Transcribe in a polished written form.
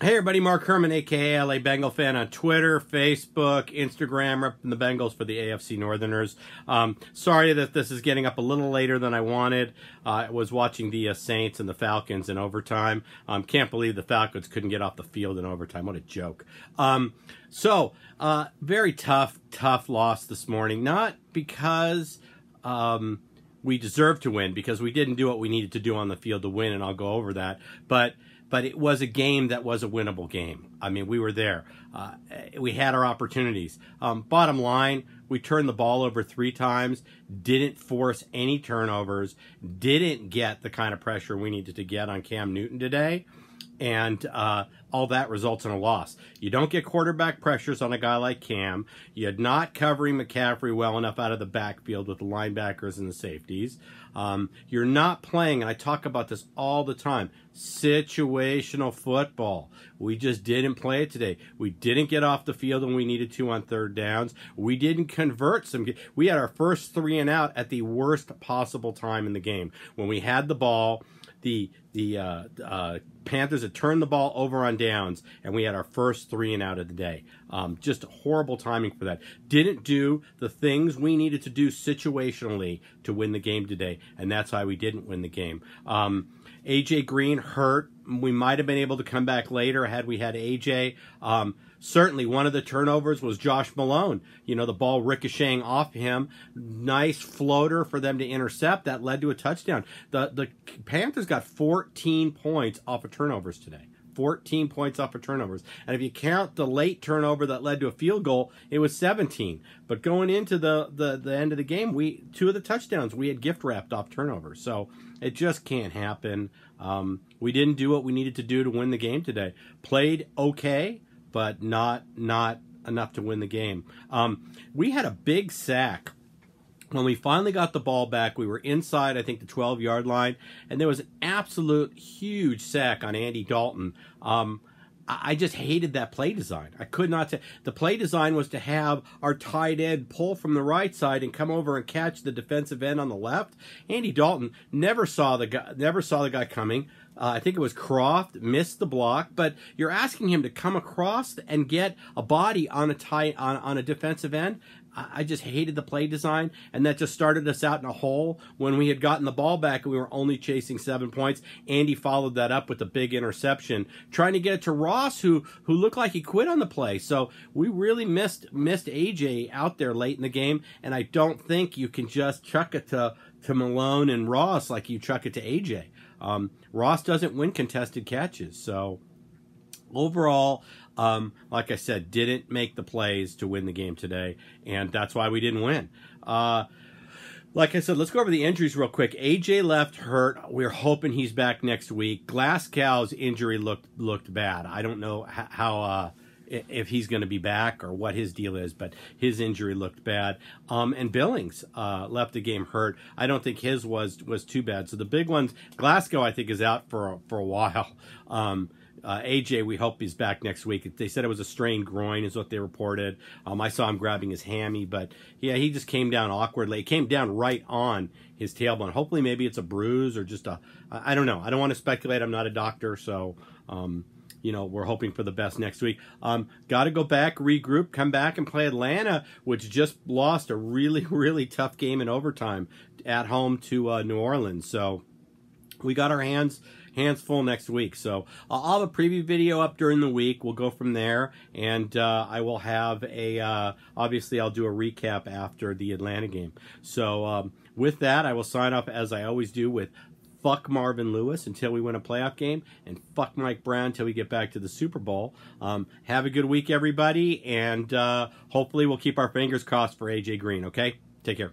Hey everybody, Mark Herman, aka LA Bengal fan on Twitter, Facebook, Instagram, repping the Bengals for the AFC Northerners. Sorry that this is getting up a little later than I wanted. I was watching the Saints and the Falcons in overtime. Can't believe the Falcons couldn't get off the field in overtime. What a joke. Very tough loss this morning. Not because we deserved to win, because we didn't do what we needed to do on the field to win, and I'll go over that. But it was a game that was a winnable game. I mean, we were there. We had our opportunities. Bottom line, we turned the ball over 3 times, didn't force any turnovers, didn't get the kind of pressure we needed to get on Cam Newton today, and all that results in a loss. You don't get quarterback pressures on a guy like Cam. You're not covering McCaffrey well enough out of the backfield with the linebackers and the safeties. You're not playing, and I talk about this all the time, situational football. We just didn't play it today. We didn't get off the field when we needed to on third downs. We didn't convert some. We had our first 3 and out at the worst possible time in the game. When we had the ball, the Panthers had turned the ball over on downs, and we had our first 3 and out of the day. Just horrible timing for that. Didn't do the things we needed to do situationally to win the game today, and that's why we didn't win the game. A.J. Green hurt. We might have been able to come back later had we had A.J. Certainly one of the turnovers was Josh Malone. You know, the ball ricocheting off him. Nice floater for them to intercept. That led to a touchdown. The Panthers got 14 points off of turnovers today. 14 points off of turnovers. And if you count the late turnover that led to a field goal, it was 17. But going into the end of the game, 2 of the touchdowns, we had gift wrapped off turnovers. So it just can't happen. We didn't do what we needed to do to win the game today. Played okay, but not enough to win the game. We had a big sack. When we finally got the ball back, we were inside, I think, the 12-yard line, and there was an absolute huge sack on Andy Dalton. I just hated that play design. I could not. The play design was to have our tight end pull from the right side and come over and catch the defensive end on the left. Andy Dalton never saw the guy coming. I think it was Croft, missed the block, but you're asking him to come across and get a body on a defensive end. I just hated the play design, and that just started us out in a hole. When we had gotten the ball back and we were only chasing 7 points, Andy followed that up with a big interception, trying to get it to Ross, who looked like he quit on the play. So we really missed AJ out there late in the game, and I don't think you can just chuck it to Malone and Ross like you chuck it to AJ. Ross doesn't win contested catches, so overall, like I said, didn't make the plays to win the game today, and that's why we didn't win. Like I said, let's go over the injuries real quick. AJ left hurt. We're hoping he's back next week. Glasgow's injury looked bad. I don't know how if he's going to be back or what his deal is, but his injury looked bad. And Billings left the game hurt. I don't think his was too bad. So the big ones, Glasgow, I think, is out for a while. AJ, we hope he's back next week. They said it was a strained groin is what they reported. I saw him grabbing his hammy, but yeah, he just came down awkwardly. It came down right on his tailbone. Hopefully maybe it's a bruise or just I don't know. I don't want to speculate. I'm not a doctor, so you know, we're hoping for the best next week. Got to go back, regroup, come back and play Atlanta, which just lost a really, really tough game in overtime at home to New Orleans. So we got our hands full next week. So I'll have a preview video up during the week. We'll go from there, and I will have obviously I'll do a recap after the Atlanta game. So with that, I will sign off as I always do with fuck Marvin Lewis until we win a playoff game, and fuck Mike Brown until we get back to the Super Bowl. Have a good week, everybody, and hopefully we'll keep our fingers crossed for AJ Green, okay? Take care.